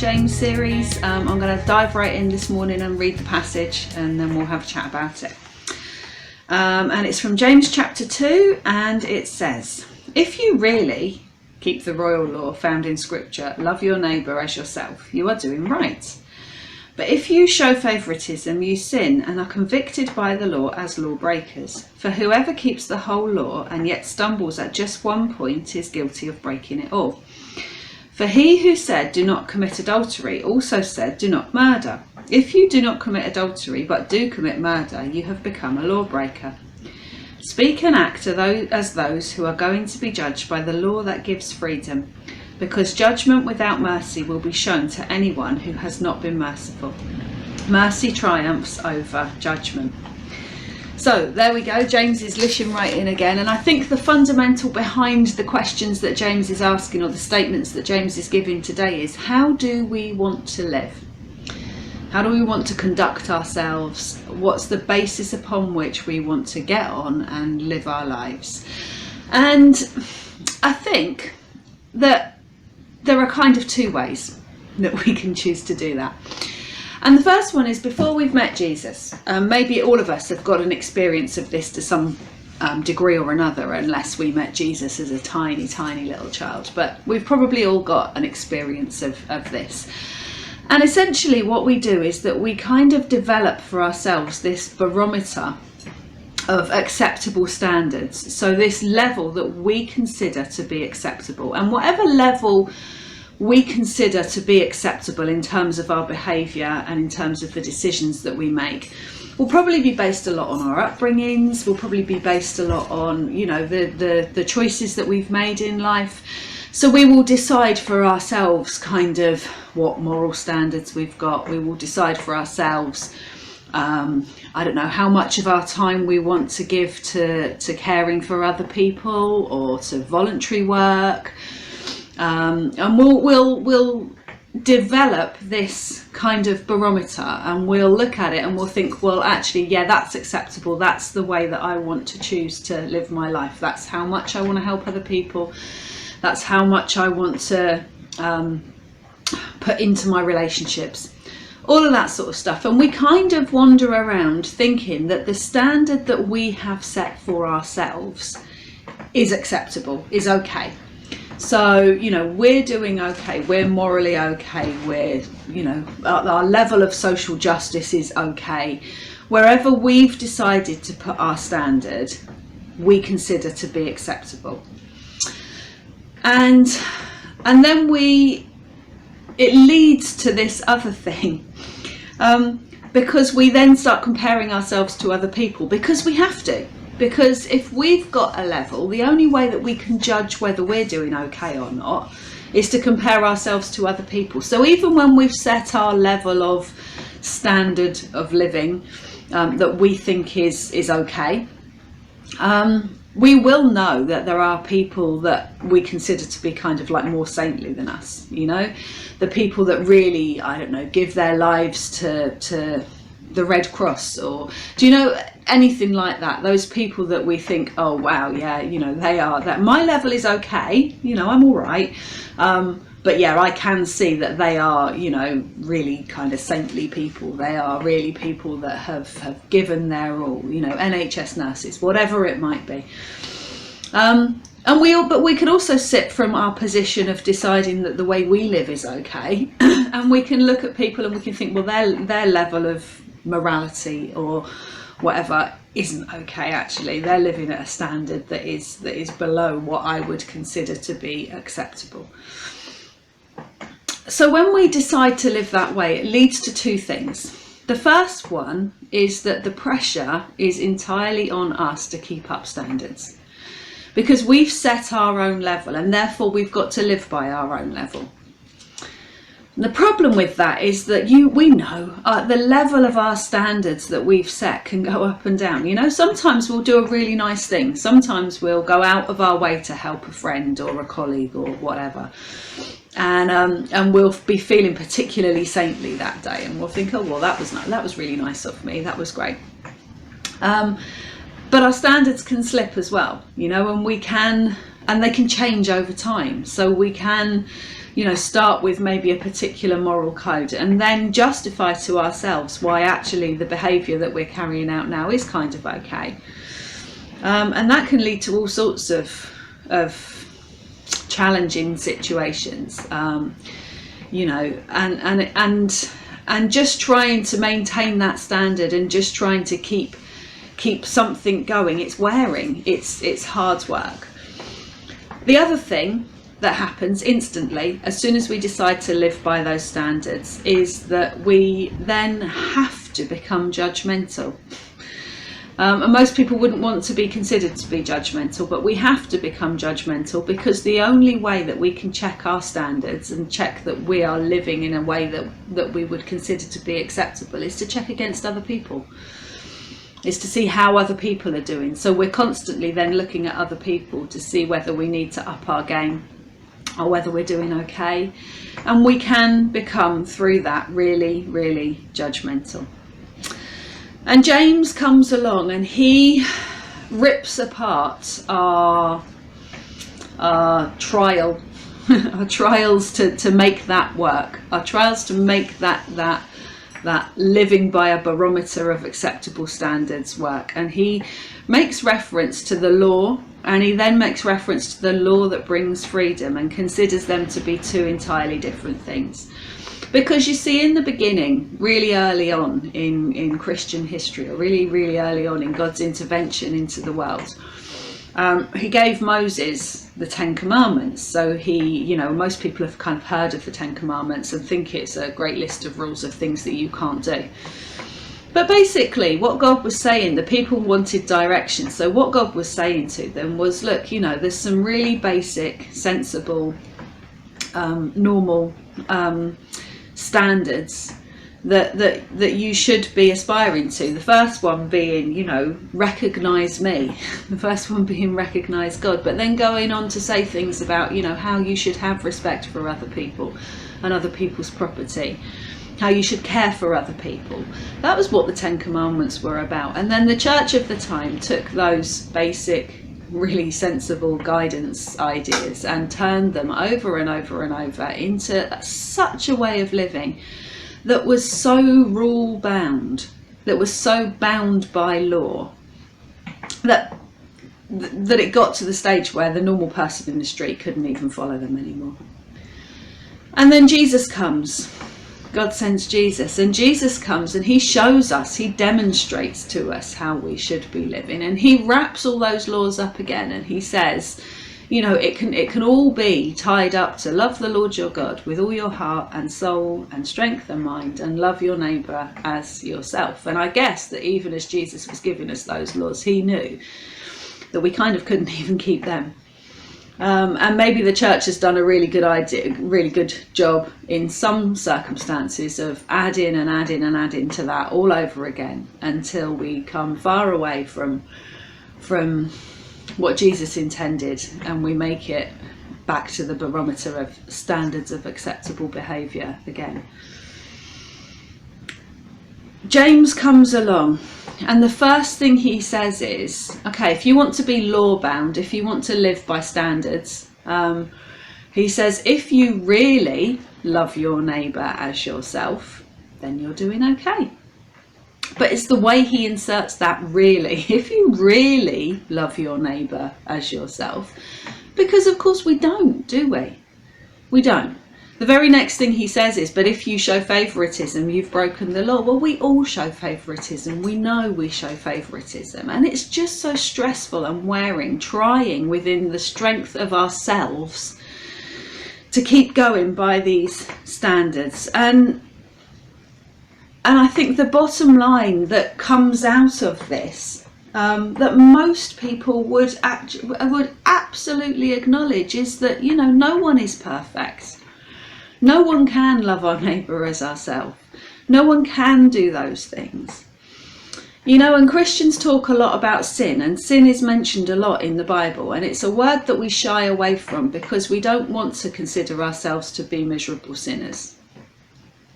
James series. I'm going to dive right in this morning and read the passage, and then we'll have a chat about it. And it's from James chapter 2, and it says, "If you really keep the royal law found in scripture, love your neighbour as yourself, you are doing right. But if you show favouritism, you sin and are convicted by the law as lawbreakers. For whoever keeps the whole law and yet stumbles at just one point is guilty of breaking it all. For he who said, 'Do not commit adultery,' also said, 'Do not murder.' If you do not commit adultery but do commit murder, you have become a lawbreaker. Speak and act as those who are going to be judged by the law that gives freedom, because judgment without mercy will be shown to anyone who has not been merciful. Mercy triumphs over judgment." So there we go, James is lishing right in again, and I think the fundamental behind the questions that James is asking, or the statements that James is giving today, is how do we want to live? How do we want to conduct ourselves? What's the basis upon which we want to get on and live our lives? And I think that there are kind of two ways that we can choose to do that. And the first one is before we've met Jesus. Maybe all of us have got an experience of this to some degree or another, unless we met Jesus as a tiny, tiny little child. But we've probably all got an experience of this. And essentially what we do is that we kind of develop for ourselves this barometer of acceptable standards. So this level that we consider to be acceptable, and whatever level we consider to be acceptable in terms of our behaviour and in terms of the decisions that we make, will probably be based a lot on our upbringings, will probably be based a lot on, you know, the choices that we've made in life. So we will decide for ourselves kind of what moral standards we've got. We will decide for ourselves I don't know, how much of our time we want to give to caring for other people or to voluntary work, and we'll develop this kind of barometer, and we'll look at it and we'll think, well, actually, yeah, that's acceptable. That's the way that I want to choose to live my life. That's how much I want to help other people. That's how much I want to put into my relationships. All of that sort of stuff. And we kind of wander around thinking that the standard that we have set for ourselves is acceptable, is okay. So, you know, we're doing okay, we're morally okay, we're, you know, our level of social justice is okay. Wherever we've decided to put our standard, we consider to be acceptable. And then it leads to this other thing, because we then start comparing ourselves to other people, because we have to. Because if we've got a level, the only way that we can judge whether we're doing okay or not is to compare ourselves to other people. So even when we've set our level of standard of living that we think is okay, we will know that there are people that we consider to be kind of like more saintly than us, you know, the people that really, I don't know, give their lives to the Red Cross, or do you know, anything like that. Those people that we think, oh wow, yeah, you know, they are, that my level is okay, you know, I'm all right, but yeah, I can see that they are, you know, really kind of saintly people. They are really people that have given their all, you know, NHS nurses, whatever it might be. But we could also sit from our position of deciding that the way we live is okay, and we can look at people and we can think, well, their level of morality or whatever isn't okay. Actually, they're living at a standard that is below what I would consider to be acceptable. So when we decide to live that way, it leads to two things. The first one is that the pressure is entirely on us to keep up standards, because we've set our own level and therefore we've got to live by our own level. And the problem with that is that we know the level of our standards that we've set can go up and down. You know, sometimes we'll do a really nice thing. Sometimes we'll go out of our way to help a friend or a colleague or whatever. And we'll be feeling particularly saintly that day, and we'll think, oh well, that was really nice of me, that was great. But our standards can slip as well, you know, and we can and they can change over time. So we can, start with maybe a particular moral code and then justify to ourselves why actually the behaviour that we're carrying out now is kind of okay. And that can lead to all sorts of challenging situations, and just trying to maintain that standard and just trying to keep something going. It's wearing, it's hard work. The other thing that happens instantly as soon as we decide to live by those standards is that we then have to become judgmental. And most people wouldn't want to be considered to be judgmental, but we have to become judgmental, because the only way that we can check our standards and check that we are living in a way that we would consider to be acceptable is to check against other people, is to see how other people are doing. So we're constantly then looking at other people to see whether we need to up our game or whether we're doing okay. And we can become, through that, really, really judgmental. And James comes along and he rips apart our trial, our trials to make that work, our trials to make that living by a barometer of acceptable standards work. And he makes reference to the law, and he then makes reference to the law that brings freedom, and considers them to be two entirely different things. Because you see, in the beginning, really early on in Christian history, or really, really early on in God's intervention into the world, he gave Moses the Ten Commandments. So most people have kind of heard of the Ten Commandments and think it's a great list of rules of things that you can't do. But basically what God was saying, the people wanted direction. So what God was saying to them was, look, there's some really basic, sensible, normal standards that you should be aspiring to. The first one being, recognize me. The first one being recognize God. But then going on to say things about, how you should have respect for other people and other people's property, how you should care for other people. That was what the Ten Commandments were about. And then the church of the time took those basic, really sensible guidance ideas and turned them over and over and over into such a way of living that was so rule bound, that was so bound by law, that it got to the stage where the normal person in the street couldn't even follow them anymore. And then Jesus comes. God sends Jesus, and Jesus comes and he shows us, he demonstrates to us how we should be living, and he wraps all those laws up again, and he says, it can all be tied up to love the Lord your God with all your heart and soul and strength and mind, and love your neighbour as yourself. And I guess that even as Jesus was giving us those laws, he knew that we kind of couldn't even keep them. And maybe the church has done a really good job in some circumstances of adding to that all over again, until we come far away from what Jesus intended, and we make it back to the barometer of standards of acceptable behaviour again. James comes along, and the first thing he says is, okay, if you want to be law bound, if you want to live by standards, he says, if you really love your neighbour as yourself, then you're doing okay. But it's the way he inserts that really. If you really love your neighbour as yourself, because of course we don't, do we? We don't. The very next thing he says is, but if you show favouritism, you've broken the law. Well, we all show favouritism. We know we show favouritism. And it's just so stressful and wearing, trying within the strength of ourselves to keep going by these standards. And I think the bottom line that comes out of this, that most people would absolutely acknowledge, is that, no one is perfect. No one can love our neighbour as ourselves. No one can do those things. And Christians talk a lot about sin, and sin is mentioned a lot in the Bible, and it's a word that we shy away from because we don't want to consider ourselves to be miserable sinners.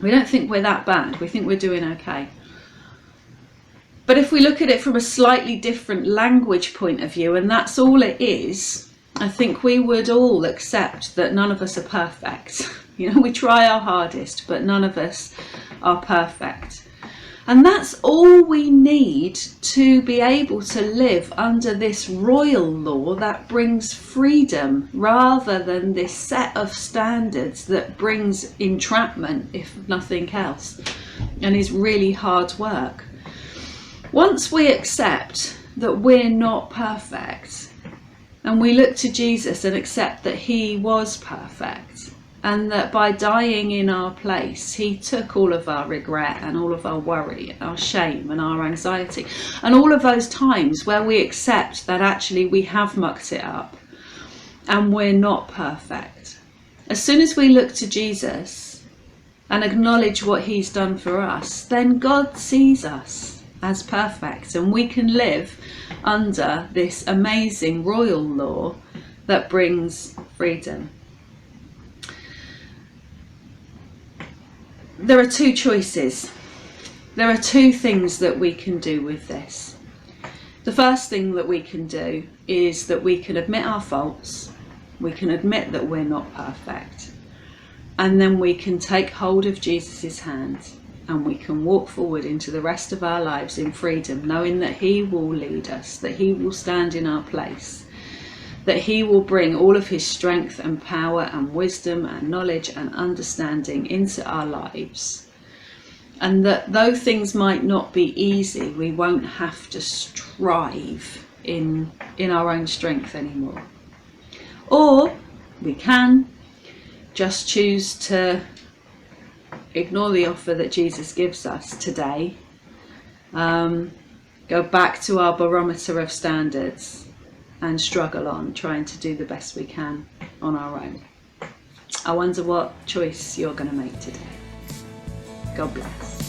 We don't think we're that bad. We think we're doing okay. But if we look at it from a slightly different language point of view, and that's all it is, I think we would all accept that none of us are perfect. We try our hardest, but none of us are perfect. And that's all we need to be able to live under this royal law that brings freedom, rather than this set of standards that brings entrapment, if nothing else, and is really hard work. Once we accept that we're not perfect, and we look to Jesus and accept that he was perfect, and that by dying in our place, he took all of our regret and all of our worry, our shame and our anxiety, and all of those times where we accept that actually we have mucked it up and we're not perfect. As soon as we look to Jesus and acknowledge what he's done for us, then God sees us as perfect, and we can live under this amazing royal law that brings freedom. There are two choices. There are two things that we can do with this. The first thing that we can do is that we can admit our faults. We can admit that we're not perfect. And then we can take hold of Jesus' hand, and we can walk forward into the rest of our lives in freedom, knowing that he will lead us, that he will stand in our place, that he will bring all of his strength and power and wisdom and knowledge and understanding into our lives. And that though things might not be easy, we won't have to strive in our own strength anymore. Or we can just choose to ignore the offer that Jesus gives us today, go back to our barometer of standards, and struggle on, trying to do the best we can on our own. I wonder what choice you're going to make today. God bless.